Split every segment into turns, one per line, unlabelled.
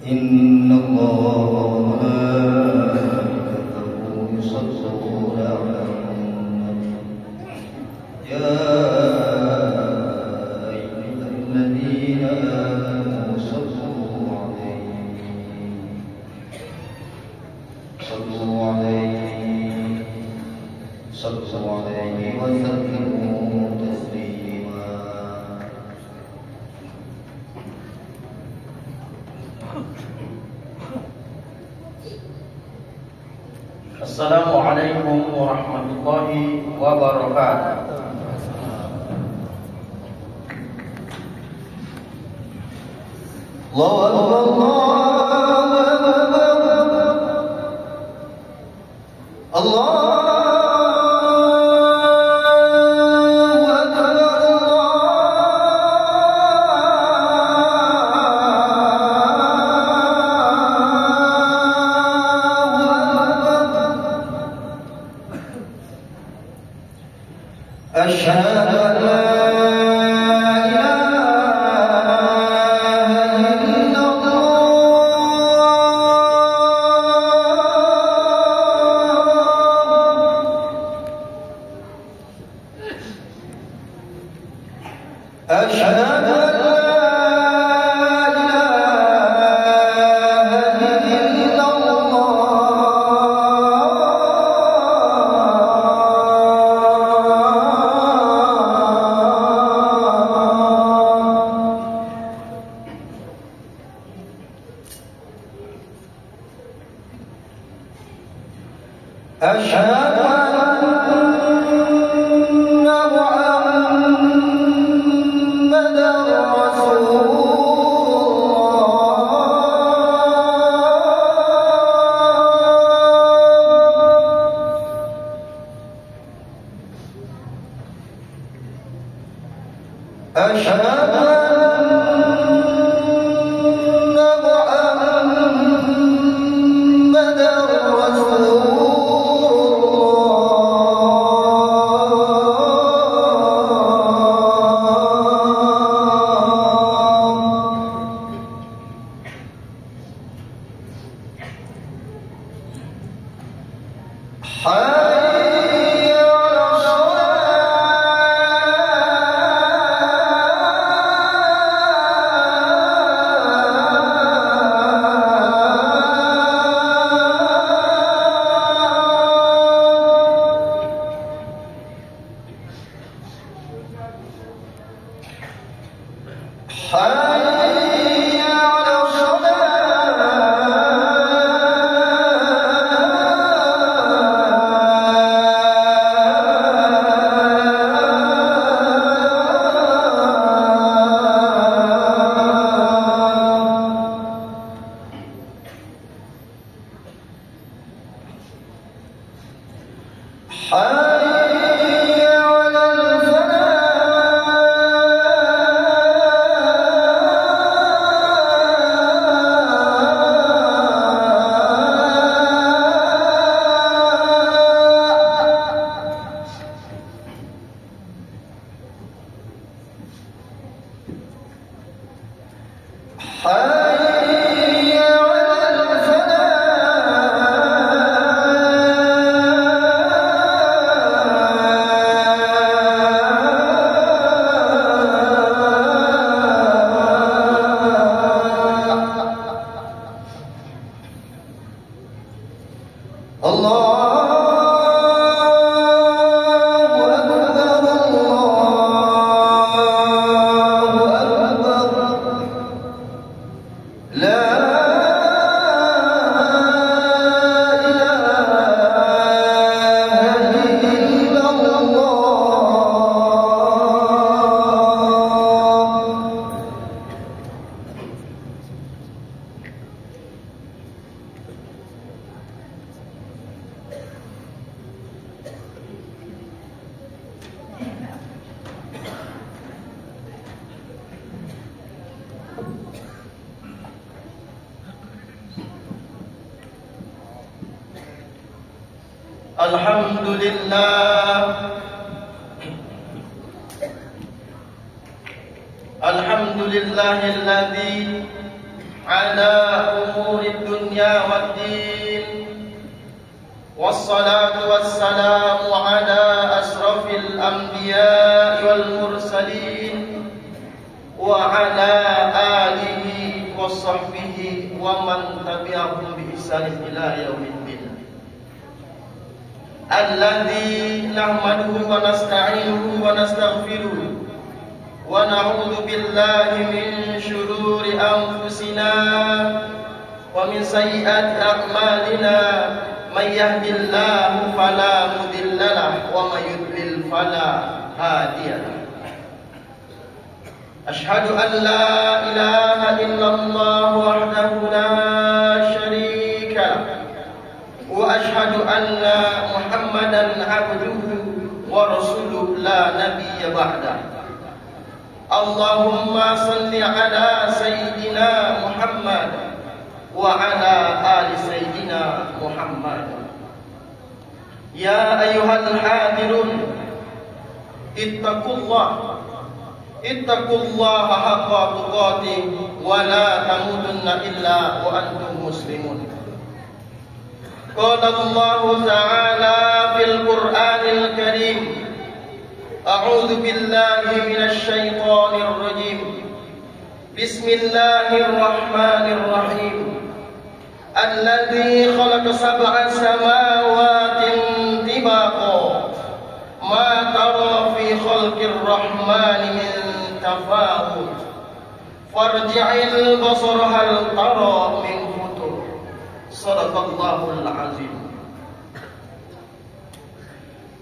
إن الله وملائكته يصلون على النبي يا أيها الذين آمنوا صلوا عليه وسلموا تسليما.
Assalamualaikum warahmatullahi wabarakatuh.
Allahu Akbar, Allah. أشهد أن لا أشهد أن محمدًا رسول الله. أشهد
Alhamdulillahilladzi ala الدنيا والدين والصلاة والسلام على أشرف الأنبياء والمرسلين وعلى آله وصحبه ومن تبعهم بإحسان إلى يوم الدين الذي نحمده ونستعينه ونستغفره ونعوذ بالله من شرور أنفسنا ومن سيئات أعمالنا من يهد الله فلا مضل له ومن يضلل فلا هادي له أشهد أن لا إله إلا الله وحده لا شريك له وأشهد أن محمدا عبده ورسوله لا نبي بعده اللهم صل على سيدنا محمد وعلى آل سيدنا محمد يا أيها الحاضرون اتقوا الله حق تقاته ولا تموتن إلا وأنتم مسلمون قال الله تعالى في القرآن الكريم أعوذ بالله من الشيطان الرجيم بسم الله الرحمن الرحيم الذي خلق 7 سماوات طباقا ما ترى في خلق الرحمن من تفاوت فارجع البصر هل ترى من فطور صدق الله العظيم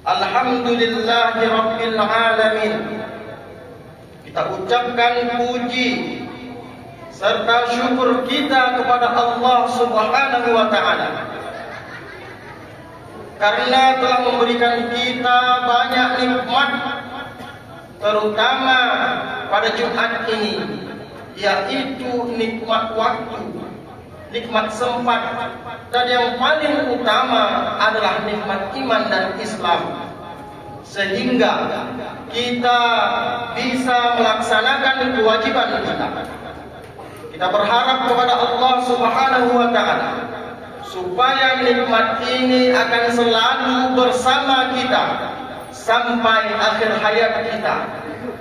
Alhamdulillahi Rabbil Alamin. Kita ucapkan puji serta syukur kita kepada Allah Subhanahu wa ta'ala karena telah memberikan kita banyak nikmat, terutama pada Jumat ini, yaitu nikmat waktu, nikmat sempat, dan yang paling utama adalah nikmat iman dan Islam, sehingga kita bisa melaksanakan kewajiban kita. Kita berharap kepada Allah Subhanahu wa ta'ala supaya nikmat ini akan selalu bersama kita sampai akhir hayat kita,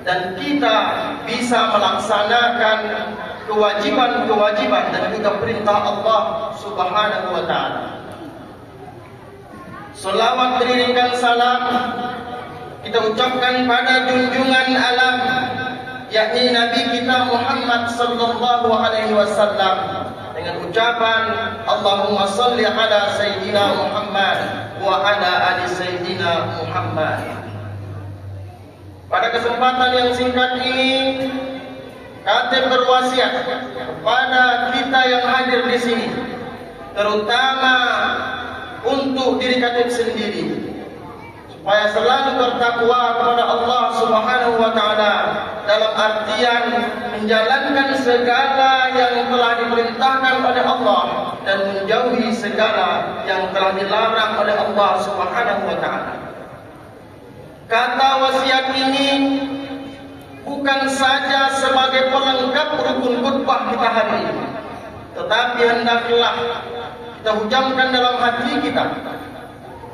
dan kita bisa melaksanakan kewajiban-kewajiban dan juga perintah Allah Subhanahu wa ta'ala. Selawat beriringkan salam kita ucapkan pada junjungan alam, yakni Nabi kita Muhammad sallallahu alaihi wasallam, dengan ucapan Allahumma salli ala Sayyidina Muhammad wa ala ali Sayyidina Muhammad. Pada kesempatan yang singkat ini, Khatib berwasiat kepada kita yang hadir di sini, terutama untuk diri Khatib sendiri, supaya selalu bertakwa kepada Allah Subhanahu wa ta'ala dalam artian menjalankan segala yang telah diperintahkan oleh Allah dan menjauhi segala yang telah dilarang oleh Allah Subhanahu wa ta'ala. Kata wasiat ini bukan saja sebagai pelengkap rukun khutbah kita hari ini, tetapi hendaklah kita hujamkan dalam hati kita.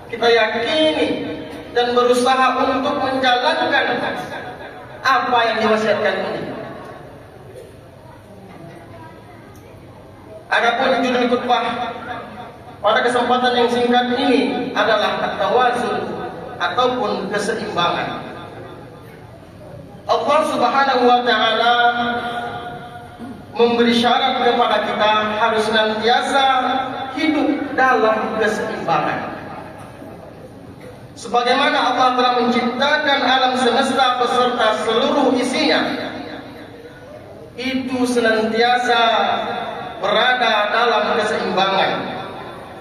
Kita yakini dan berusaha untuk menjalankan apa yang diwasiatkan ini. Adapun judul khutbah pada kesempatan yang singkat ini adalah at-tawazun ataupun keseimbangan. Allah Subhanahu wa ta'ala memberi syarat kepada kita harus senantiasa hidup dalam keseimbangan. Sebagaimana Allah telah menciptakan alam semesta beserta seluruh isinya, itu senantiasa berada dalam keseimbangan.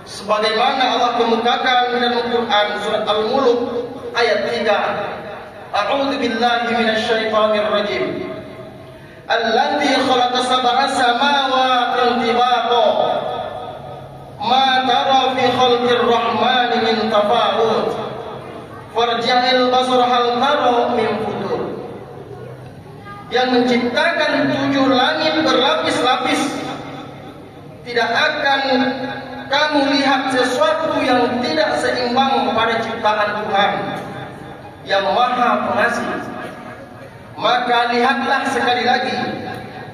Sebagaimana Allah kemukakan dalam Al-Quran surat Al-Mulk ayat 3. A'udzu billahi minasyaitonir rajim. Alladzi khalaqa 7 samawati tibaqa ma tara fi khalqir rahmani min tafawut farji'il basar hal tara min futur. Yang menciptakan 7 langit berlapis-lapis tidak akan kamu lihat sesuatu yang tidak seimbang pada ciptaan Tuhan yang Maha Pengasih. Maka lihatlah sekali lagi,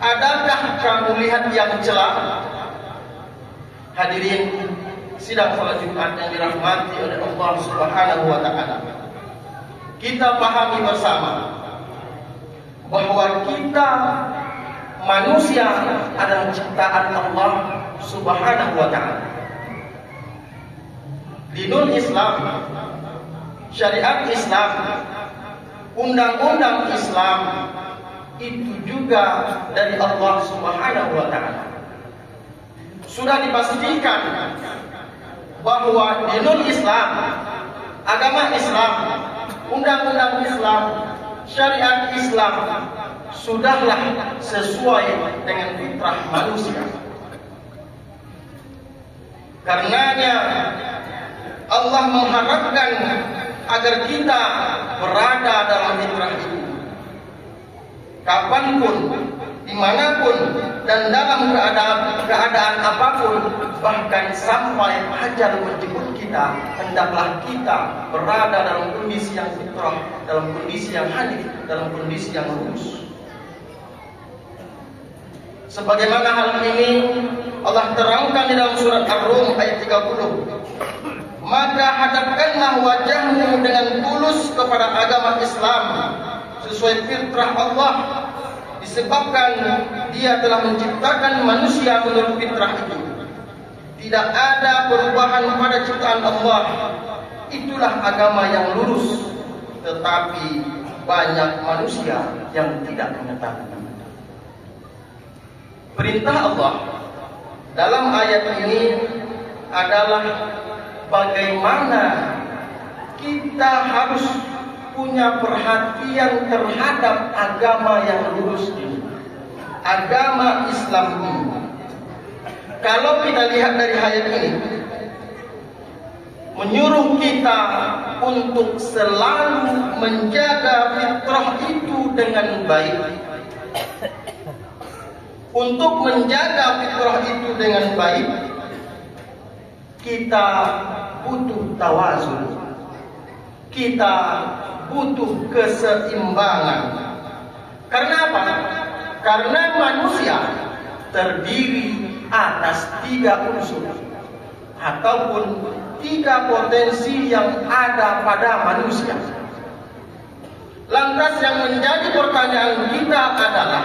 adakah kamu lihat yang celah? Hadirin sidang salat Jumat yang dirahmati oleh Allah Subhanahu wa taala. Kita pahami bersama bahwa kita manusia adalah ciptaan Allah Subhanahu wa taala. Dinul Islam, syariat Islam, undang-undang Islam itu juga dari Allah Subhanahu wa taala. Sudah dipastikan bahwa dinul Islam, agama Islam, undang-undang Islam, syariat Islam sudahlah sesuai dengan fitrah manusia. Karenanya Allah mengharapkan agar kita berada dalam fitrah itu. Kapanpun, dimanapun, dan dalam keadaan apapun, bahkan sampai ajal menjemput kita, hendaklah kita berada dalam kondisi yang fitrah, dalam kondisi yang hanif, dalam kondisi yang lurus. Sebagaimana hal ini Allah terangkan di dalam surat Ar-Rum ayat 30. Maka hadapkanlah wajahmu dengan tulus kepada agama Islam sesuai fitrah Allah, disebabkan Dia telah menciptakan manusia menurut fitrah itu. Tidak ada perubahan pada ciptaan Allah. Itulah agama yang lurus. Tetapi banyak manusia yang tidak mengetahui. Perintah Allah dalam ayat ini adalah bagaimana kita harus punya perhatian terhadap agama yang lurus ini, agama Islam ini. Kalau kita lihat dari ayat ini, menyuruh kita untuk selalu menjaga fitrah itu dengan baik. Untuk menjaga fitrah itu dengan baik, kita butuh tawazun, kita butuh keseimbangan. Karena apa? Karena manusia terdiri atas 3 unsur ataupun 3 potensi yang ada pada manusia. Lantas yang menjadi pertanyaan kita adalah,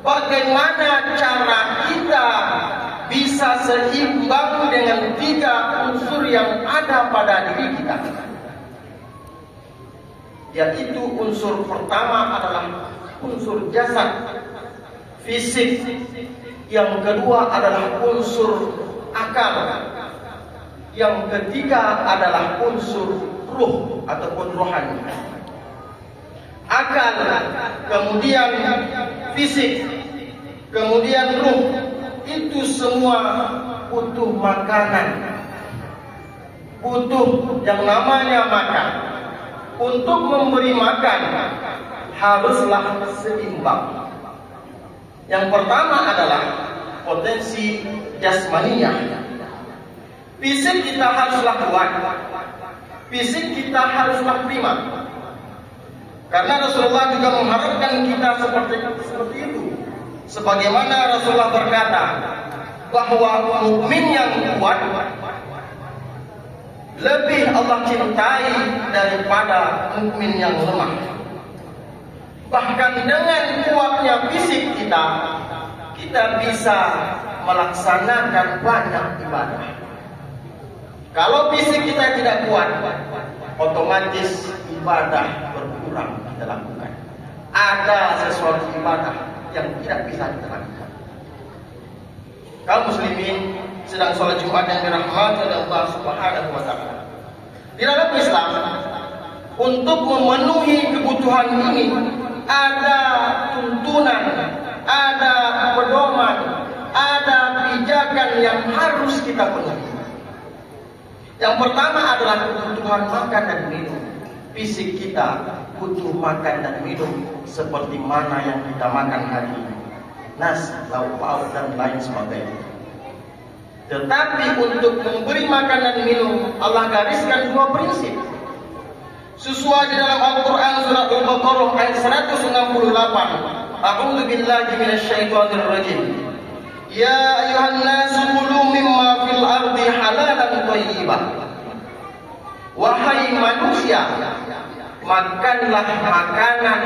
bagaimana cara kita bisa seimbang dengan 3 unsur yang ada pada diri kita? Yaitu unsur pertama adalah unsur jasad, fisik. Yang kedua adalah unsur akal. Yang ketiga adalah unsur ruh ataupun rohani. Akal, kemudian fisik, kemudian ruh, itu semua butuh makanan, butuh yang namanya makan. Untuk memberi makan haruslah seimbang. Yang pertama adalah potensi jasmaniyah. Fisik kita haruslah kuat, fisik kita haruslah prima. Karena Rasulullah juga mengharapkan kita seperti itu. Sebagaimana Rasulullah berkata bahwa mukmin yang kuat lebih Allah cintai daripada mukmin yang lemah. Bahkan dengan kuatnya fisik kita, kita bisa melaksanakan banyak ibadah. Kalau fisik kita tidak kuat, otomatis ibadah berkurang kita lakukan. Ada sesuatu ibadah yang tidak bisa kita lakukan. Kaum muslimin sedang sholat Jumat yang dirahmati oleh Allah Subhanahu wa taala. Di dalam Islam, untuk memenuhi kebutuhan ini ada tuntunan, ada pedoman, ada pijakan yang harus kita penuhi. Yang pertama adalah kebutuhan makan dan minum. Fisik kita butuh makan dan minum seperti mana yang kita makan hari ini. Nasi, lauk pauk dan lain sebagainya. Tetapi untuk memberi makan dan minum, Allah gariskan dua prinsip. Sesuai di dalam Al-Quran surat Al-Baqarah ayat 168. A'udzu billahi minasyaitonir rajim. Ya ayuhan nasu kulu mimma fil ardi halalan thayyibah. Wahai manusia, makanlah makanan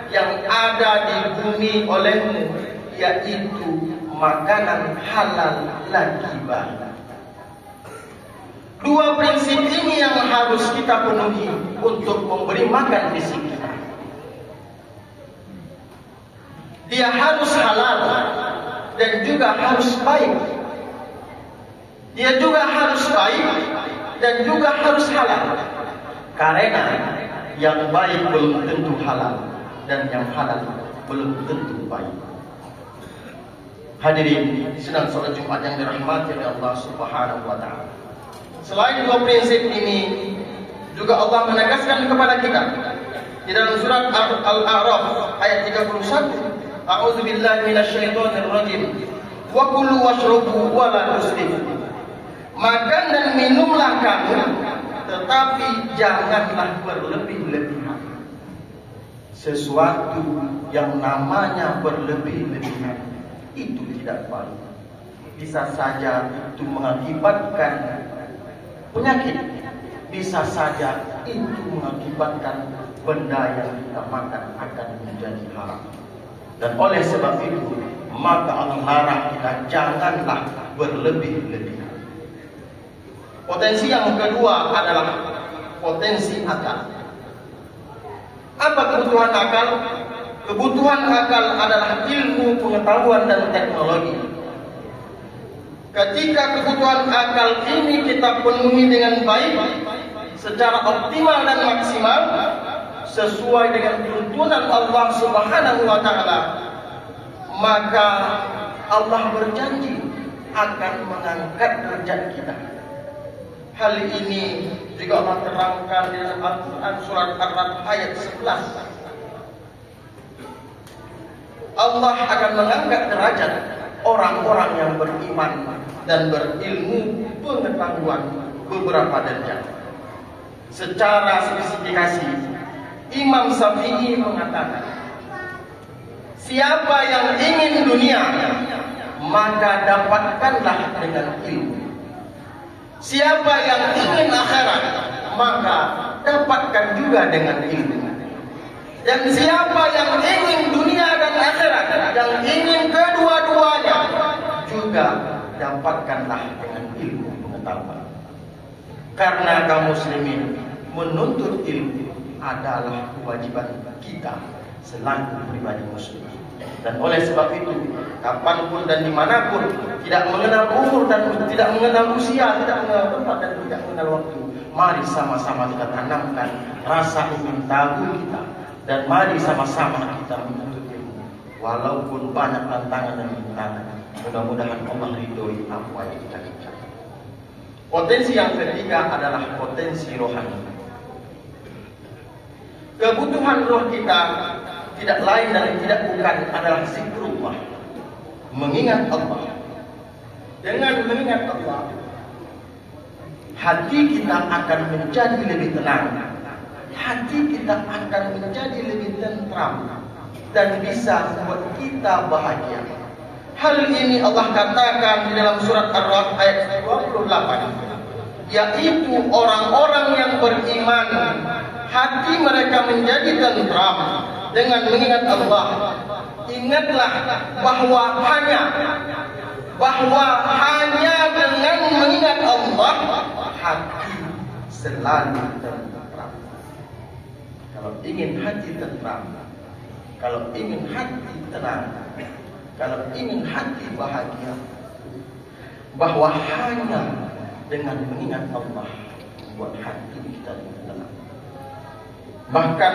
yang ada di bumi olehmu, yaitu makanan halal lagibah. Dua prinsip ini yang harus kita penuhi untuk memberi makan fisik kita. Dia harus halal dan juga harus baik. Dia juga harus baik dan juga harus halal. Karena yang baik belum tentu halal dan yang halal belum tentu baik. Hadirin sedang salat Jumat yang dirahmati oleh Allah Subhanahu wa taala. Selain dua prinsip ini, juga Allah menegaskan kepada kita di dalam surat Al-A'raf ayat 31, A'udzu billahi minasyaitonir rajim. Wa kulu washrabu wa la tusrifu. Makan dan minumlah kamu, tetapi janganlah berlebih-lebihan. Sesuatu yang namanya berlebih-lebihan itu tidak baik. Bisa saja itu mengakibatkan penyakit, bisa saja itu mengakibatkan benda yang kita makan akan menjadi haram. Dan oleh sebab itu, maka Allah larang kita janganlah berlebih-lebihan. Potensi yang kedua adalah potensi akal. Apa kebutuhan akal? Kebutuhan akal adalah ilmu, pengetahuan, dan teknologi. Ketika kebutuhan akal ini kita penuhi dengan baik, secara optimal dan maksimal, sesuai dengan tuntunan Allah Subhanahu wa taala, maka Allah berjanji akan mengangkat derajat kita. Hal ini juga Allah terangkan di dalam Al-Quran surat Ar-Ra'd ayat 11. Allah akan mengangkat derajat orang-orang yang beriman dan berilmu pengetahuan beberapa derajat. Secara spesifikasi, Imam Syafi'i mengatakan, siapa yang ingin dunia, maka dapatkanlah dengan ilmu. Siapa yang ingin akhirat, maka dapatkan juga dengan ilmu. Dan siapa yang ingin dunia dan akhirat, yang ingin kedua-duanya, juga dapatkanlah dengan ilmu pengetahuan. Karena kaum muslimin, menuntut ilmu adalah kewajiban kita selaku pribadi muslim. Dan oleh sebab itu, kapanpun dan dimanapun, tidak mengenal umur dan tidak mengenal usia, tidak mengenal tempat dan tidak mengenal waktu, mari sama-sama kita tanamkan rasa ingin tahu kita. Dan mari sama-sama kita menuntut ilmu. Walaupun banyak tantangan dan rintangan, mudah-mudahan Allah ridhoi apa yang kita kerjakan. Potensi yang ketiga adalah potensi rohani. Kebutuhan roh kita tidak lain dan tidak bukan adalah zikrullah, mengingat Allah. Dengan mengingat Allah, hati kita akan menjadi lebih tenang. Hati kita akan menjadi lebih tentram dan bisa membuat kita bahagia. Hal ini Allah katakan di dalam surat Ar-Ra'd ayat 28, yaitu orang-orang yang beriman, hati mereka menjadi tentram dengan mengingat Allah. Ingatlah bahwa hanya dengan mengingat Allah, hati selalu tentram. Kalau ingin hati tentram, kalau ingin hati tenang, kalau ingin hati bahagia, bahwa hanya dengan mengingat Allah buat hati kita tenang. Bahkan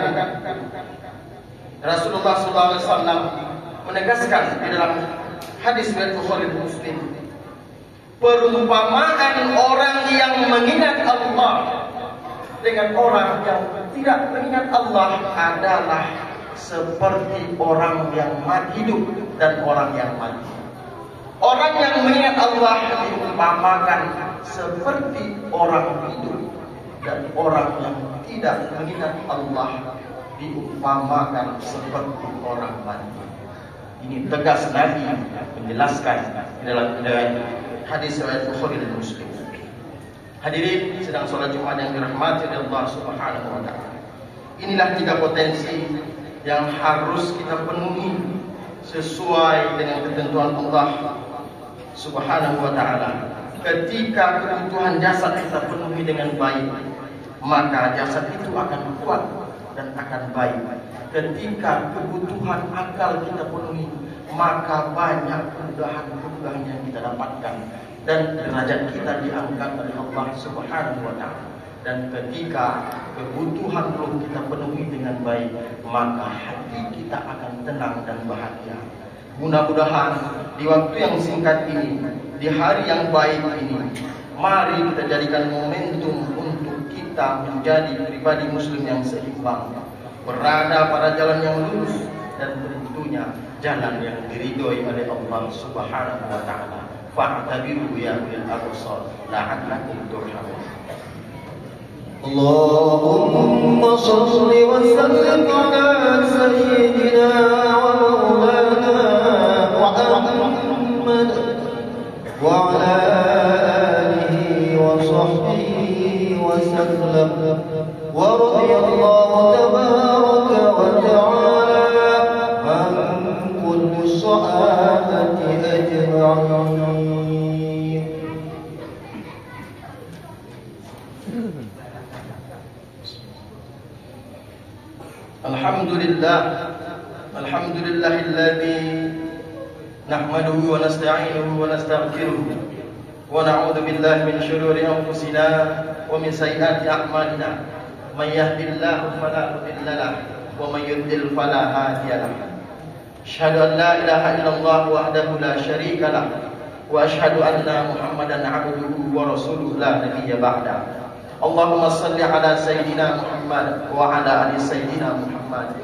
Rasulullah SAW menegaskan di dalam hadis riwayat Bukhari dan Muslim, perumpamaan orang yang mengingat Allah dengan orang yang tidak mengingat Allah adalah seperti orang yang hidup dan orang yang mati. Orang yang mengingat Allah diumpamakan seperti orang hidup, dan orang yang tidak mengingat Allah diumpamakan seperti orang mati. Ini tegas Nabi menjelaskan dalam hadis riwayat Bukhari dan Muslim. Hadirin sedang sholat Jumat yang dirahmati oleh Allah Subhanahu wa taala. Inilah 3 potensi yang harus kita penuhi sesuai dengan ketentuan Allah Subhanahu wa taala. Ketika kebutuhan jasad kita penuhi dengan baik, maka jasad itu akan kuat dan akan baik. Ketika kebutuhan akal kita penuhi, maka banyak kemudahan-kemudahan yang kita dapatkan dan derajat kita diangkat oleh Allah Subhanahu wa taala. Dan ketika kebutuhan roh kita penuhi dengan baik, maka hati kita akan tenang dan bahagia. Mudah-mudahan di waktu yang singkat ini, di hari yang baik ini, mari kita jadikan momentum untuk kita menjadi pribadi muslim yang seimbang, berada pada jalan yang lurus, dan tentunya jalan yang diridhoi oleh Allah Subhanahu wa taala. Fa'tabiru ya ulil absar la'allakum turhamun.
Allahumma shalli wa sallim ala sayyidina wa maulana Muhammad wa ala alihi wa sahbihi wa sallam. Wa radiyallahu tabaraka wa ta'ala an kulli sahabati ajma'in.
Alhamdulillahilladzi nahmaduhu wa nasta'inuhu wa nastaghfiruh wa na'udzu billahi min shururi anfusina wa min sayyiati a'malina. May yahdihillahu fala mudilla lahu wa may yudlil fala hadiya lahu. Asyhadu an la ilaha illallah wahdahu la syarika lahu wa asyhadu anna Muhammadan 'abduhu wa rasuluhu la nabiyya ba'da. Allahumma salli ala sayyidina Muhammad wa ala ali sayyidina Muhammad.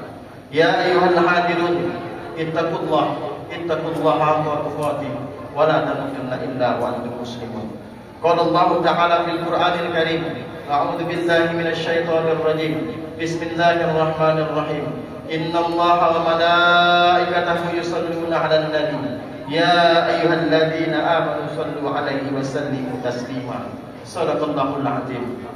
Ya ayyuhal hadirun ittaqullaha haqqa tuqatih wa la tamutunna illa wa antum muslimun. Qala Allah ta'ala fil Qur'anil Karim, a'udzu billahi minasy syaithanir rajim. Bismillahirrahmanirrahim. Innallaha wa malaikatahu yusholluna 'alan nabi. Ya ayyuhalladzina amanu shallu 'alaihi wa sallimu taslima. Sadaqallahul 'azim.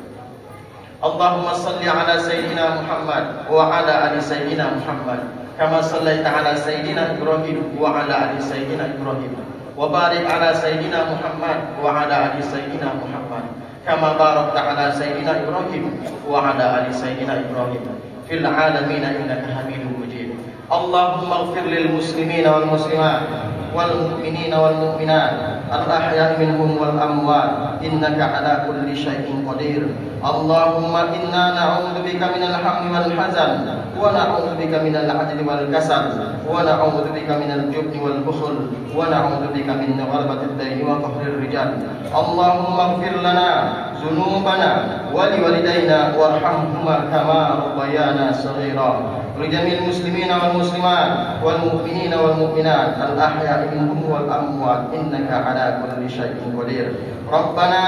Allahumma salli ala sayyidina Muhammad wa ala ali sayyidina Muhammad kama sallaita ala sayyidina Ibrahim wa ala ali sayyidina Ibrahim wa barik ala sayyidina Muhammad wa ala ali sayyidina Muhammad kama barakta ala sayyidina Ibrahim wa ala ali sayyidina Ibrahim fil alamin innaka Hamidum Majid. Allahumma ighfir lil muslimina wal muslimat wal mu'minina wal mu'minat al-ahya'i minhum wal amwat innaka ala kulli syai'in qadir. Allahumma inna na'udzubika minal hammi wal hazan wa na'udzubika minal 'ajzi wal kasal wa na'udzubika minal jubni wal bukhl wa na'udzubika min ghalabati ad-dayn wa qahrir rijal. Allahumma ighfir lana dzunubana wa liwalidayna warhamhuma kama rabbayana shaghira. Lijamil muslimina wal muslimat wal mu'minina wal mu'minat al-ahya'i minhum wal amwat innaka ala kulli syai'in qadir. Rabbana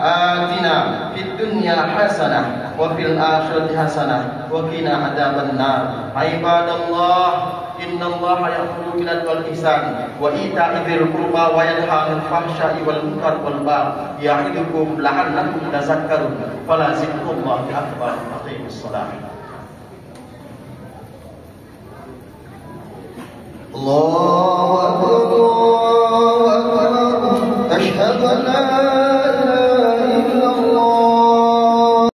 atina fid dunya hasanah wa fil akhirati hasanah wa qina adzabannar. Ibadallah, innallaha ya'muru bil 'adli wal ihsan wa ita'i dzil qurba wa yanha 'anil fahsya'i wal munkar wal baghi ya'idukum la'allakum tadhakkarun. Fala zikrullahi akbar. Aqimus shalah.
Allahu akbar, Allahu akbar. Asyhadu an la